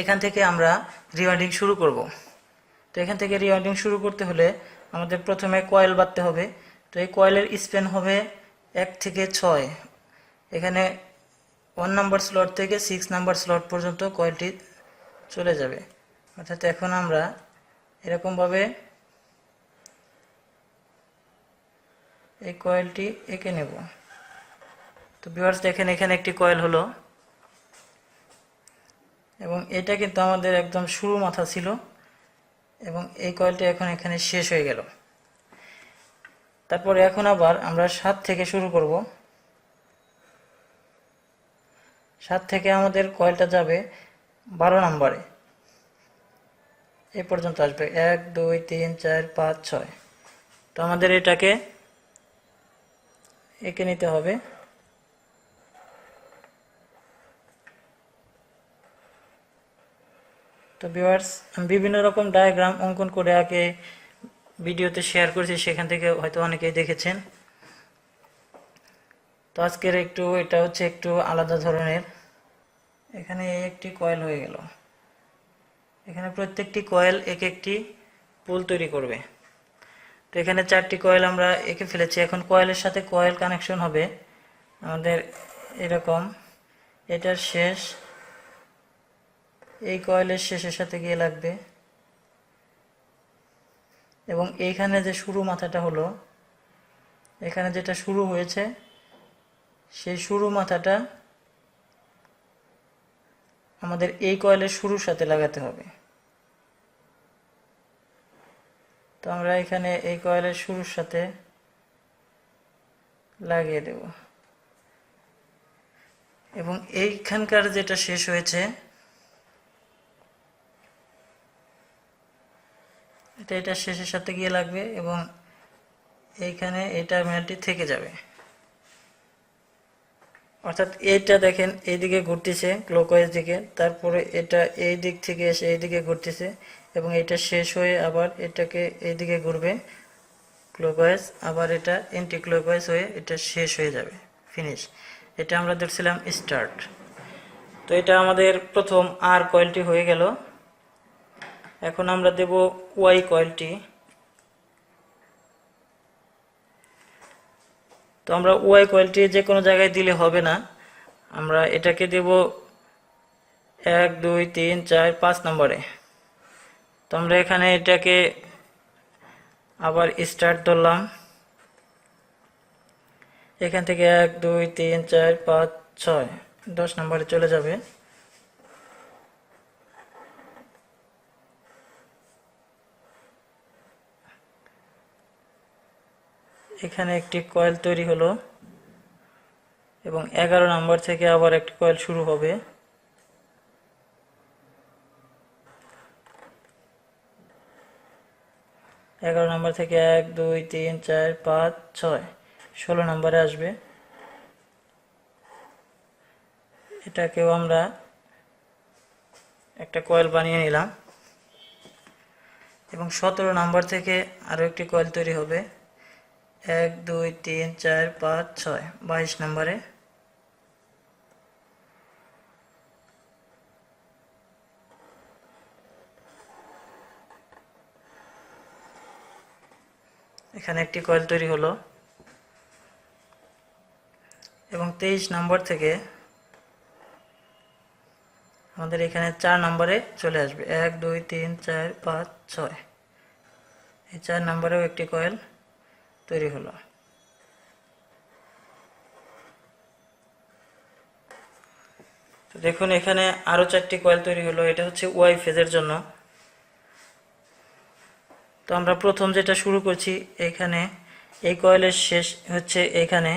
এখান থেকে আমরা রিওয়াইন্ডিং শুরু করব। তো এখান থেকে রিওয়াইন্ডিং শুরু করতে হলে আমাদের প্রথমে কয়েল বাঁধতে হবে। তো এই কয়েলের স্প্যান হবে 1 থেকে 6। এখানে 1 নাম্বার স্লট থেকে 6 নাম্বার স্লট পর্যন্ত কয়েলটি চলে যাবে। অর্থাৎ এখন আমরা এরকমভাবে এই কয়েলটি এঁকে নেব। তো ভিউয়ার্স দেখেন, এখানে একটি কয়েল হলো এবং এটা কিন্তু আমাদের একদম শুরু মাথা ছিল এবং এই কয়েলটি এখন এখানে শেষ হয়ে গেল। তারপরে এখন আবার আমরা 7 থেকে শুরু করব। 7 থেকে আমাদের কয়েলটা যাবে 12 নম্বরে, এই পর্যন্ত আসবে 1 2 3 4 5 6। তো আমাদের এটাকে এঁকে নিতে হবে। তো ভিউয়ার্স, আমি বিভিন্ন রকম ডায়াগ্রাম অঙ্কন করে আগে ভিডিওতে শেয়ার করেছি, সেখান থেকে হয়তো অনেকেই দেখেছেন। তো আজকের এটা হচ্ছে একটু আলাদা ধরনের। এখানে একটি কয়েল হয়ে গেল। এখানে প্রত্যেকটি কয়েল এক একটি পোল তৈরি করবে। তো এখানে 4টি কয়েল আমরা এঁকে ফেলেছি। এখন কয়েলের সাথে কয়েল কানেকশন হবে আমাদের এরকম। এটার শেষ এই কয়েলের শেষের সাথে গিয়ে লাগবে এবং এইখানে যে শুরু মাথাটা হলো, এখানে যেটা শুরু হয়েছে সেই শুরু মাথাটা আমাদের এই কয়েলের শুরুর সাথে লাগাতে হবে। তো আমরা এখানে এই কয়েলের শুরুর সাথে লাগিয়ে দেব এবং এইখানকার যেটা শেষ হয়েছে এটা শেষের সাথে গিয়ে লাগবে এবং এইখানে এই টার্মিনালটি থেকে যাবে। অর্থাৎ এইটা দেখেন এইদিকে ঘুরতেছে ক্লকওয়াইজ দিকে, তারপরে এটা এই দিক থেকে এসে এইদিকে ঘুরতেছে এবং এটা শেষ হয়ে আবার এটাকে এইদিকে ঘুরবে ক্লকওয়াইজ, আবার এটা এন্টি ক্লকওয়াইজ হয়ে এটা শেষ হয়ে যাবে, ফিনিশ। এটা আমরা ধরছিলাম স্টার্ট। তো এটা আমাদের প্রথম আর কয়েলটি হয়ে গেল। এখন আমরা দেব ওয়াই কয়েলটি। তো আমরা ওয়াই কয়েলটি যে কোনো জায়গায় দিলে হবে না, আমরা এটাকে দেব 1 2 3 4 5 নম্বরে। তো আমরা এখানে এটাকে আবার স্টার্ট ধরলাম, এখান থেকে 1 2 3 4 5 6 10 নম্বরে চলে যাবে। এখানে একটি কয়েল তৈরি হলো এবং 11 নম্বর থেকে আবার একটি কয়েল শুরু হবে। এগারো নম্বর থেকে 1 2 3 4 5 6 16 নম্বরে আসবে। এটাকেও আমরা একটা কয়েল বানিয়ে নিলাম এবং 17 নম্বর থেকে আরো একটি কয়েল তৈরি হবে 1 2 3 4 5 6 22 নম্বরে। এখানে একটি কয়েল তৈরি হলো এবং 23 নম্বর থেকে আমাদের এখানে 4 নম্বরে চলে আসবে 1 2 3 4 5 6। এই 4 নম্বরেও একটি কয়েল তৈরি হলো। তো দেখুন এখানে আরো 4টি কয়েল তৈরি হলো। এটা হচ্ছে ওয়াই ফেজের জন্য। তো আমরা প্রথম যেটা শুরু করছি, এখানে এই কয়েলের শেষ হচ্ছে এখানে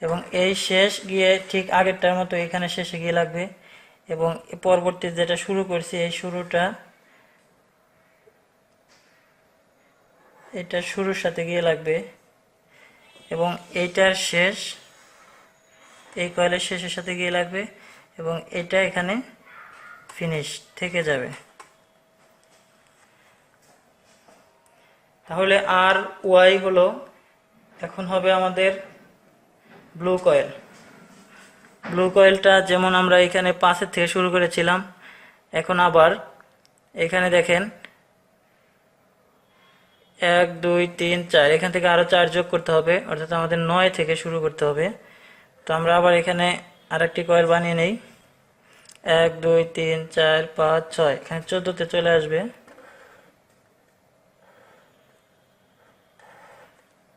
এবং এই শেষ গিয়ে ঠিক আগেরটার মতো এখানে শেষে গিয়ে লাগবে এবং পরবর্তী যেটা শুরু করছি এই শুরুটা এটা শুরুর সাথে গিয়ে লাগবে এবং এইটার শেষ এই কয়েলের শেষের সাথে গিয়ে লাগবে এবং এটা এখানে ফিনিশ থেকে যাবে। তাহলে আর ওয়াই হলো, এখন হবে আমাদের ব্লু কয়েল। ব্লু কয়েলটা যেমন আমরা এখানে 5 থেকে শুরু করেছিলাম, এখন আবার এখানে দেখেন 1 2 3 4, এখান থেকে আরো 4 যোগ করতে হবে, অর্থাৎ আমাদের 9 থেকে শুরু করতে হবে। তো আমরা আবার এখানে আরেকটি কয়েল বানিয়ে নেই। 1 2 3 4 5 6, এখানে 14তে চলে আসবে।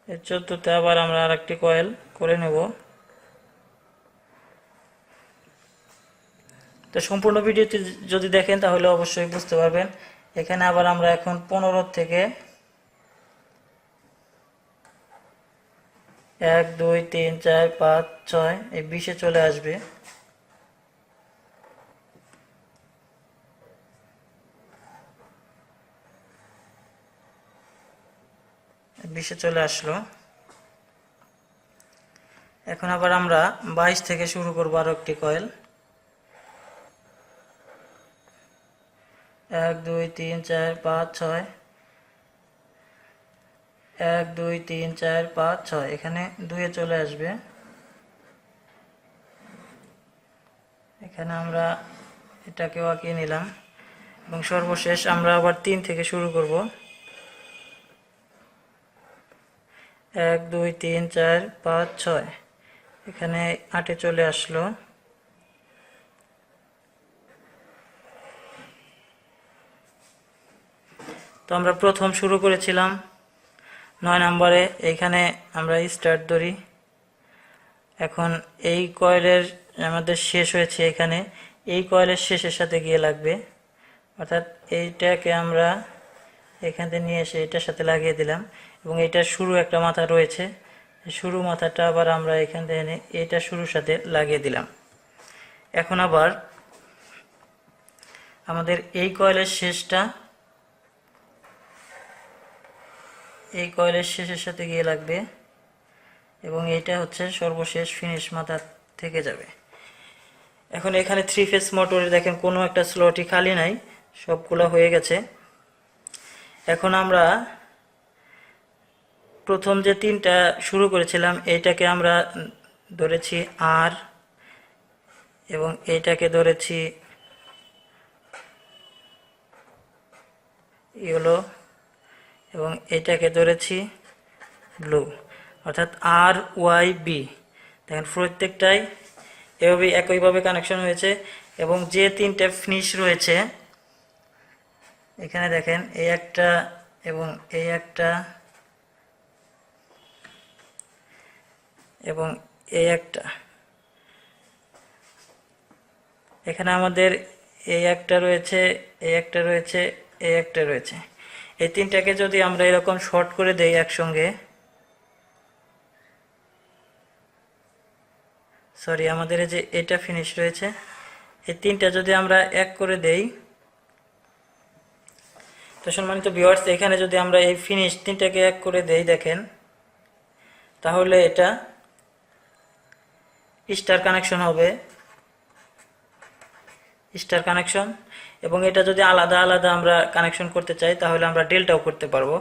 এই 14তে আবার আমরা আরেকটি কয়েল করে নেব। তো সম্পূর্ণ ভিডিওটি যদি দেখেন তাহলে অবশ্যই বুঝতে পারবেন। এখানে আবার আমরা এখন 15 থেকে 1 2 3 4 5 6 এই 20-এ চলে আসবে। চলে আসলো। এখন আবার আমরা 22 থেকে শুরু করব আরো একটি কয়েল। 1 2 3 4 5 6, 1 2 3 4 5 6, এখানে 2-এ চলে আসবে। এখানে আমরা এটাকেও আঁকিয়ে নিলাম এবং সর্বশেষ আমরা আবার 3 থেকে শুরু করব। 1 2 3 4 5 6, এখানে 8-এ চলে আসলো। তো আমরা প্রথম শুরু করেছিলাম 9 নম্বরে, এইখানে আমরা স্টার্ট ধরি। এখন এই কয়েলের আমাদের শেষ হয়েছে এখানে, এই কয়েলের শেষের সাথে গিয়ে লাগবে, অর্থাৎ এইটাকে আমরা এখান থেকে নিয়ে এসে এটার সাথে লাগিয়ে দিলাম এবং এটার শুরু একটা মাথা রয়েছে, শুরু মাথাটা আবার আমরা এখান থেকে এনে এটা শুরুর সাথে লাগিয়ে দিলাম। এখন আবার আমাদের এই কয়েলের শেষটা এই কয়েলের শেষের সাথে গিয়ে লাগবে এবং এইটা হচ্ছে সর্বশেষ ফিনিশ মাথা থেকে যাবে। এখন এখানে 3 ফেজ মোটরে দেখেন কোনো একটা স্লটই খালি নাই, সবগুলো হয়ে গেছে। এখন আমরা প্রথম যে 3টা শুরু করেছিলাম এইটাকে আমরা ধরেছি আর, এবং এইটাকে ধরেছি ইয়েলো, এবং এইটাকে ধরেছি ব্লু, অর্থাৎ আর ওয়াই বি। দেখেন প্রত্যেকটাই এভাবে একইভাবে কানেকশন হয়েছে এবং যে 3টে ফিনিশ রয়েছে এখানে দেখেন এই একটা এবং এই একটা এবং এই একটা, এখানে আমাদের এই একটা রয়েছে, এই একটা রয়েছে, এই একটা রয়েছে। এই 3টাকে যদি আমরা এরকম শর্ট করে দেই একসঙ্গে, সরি আমাদের এই যে এটা ফিনিশ রয়েছে, এই 3টা যদি আমরা এক করে দেই, তো সম্মানিত ভিউয়ার্স এখানে যদি আমরা এই ফিনিশ 3টাকে এক করে দেই দেখেন, তাহলে এটা স্টার কানেকশন হবে, স্টার কানেকশন। এবং এটা যদি আলাদা আলাদা আমরা কানেকশন করতে চাই তাহলে আমরা ডেল্টাও করতে পারবো।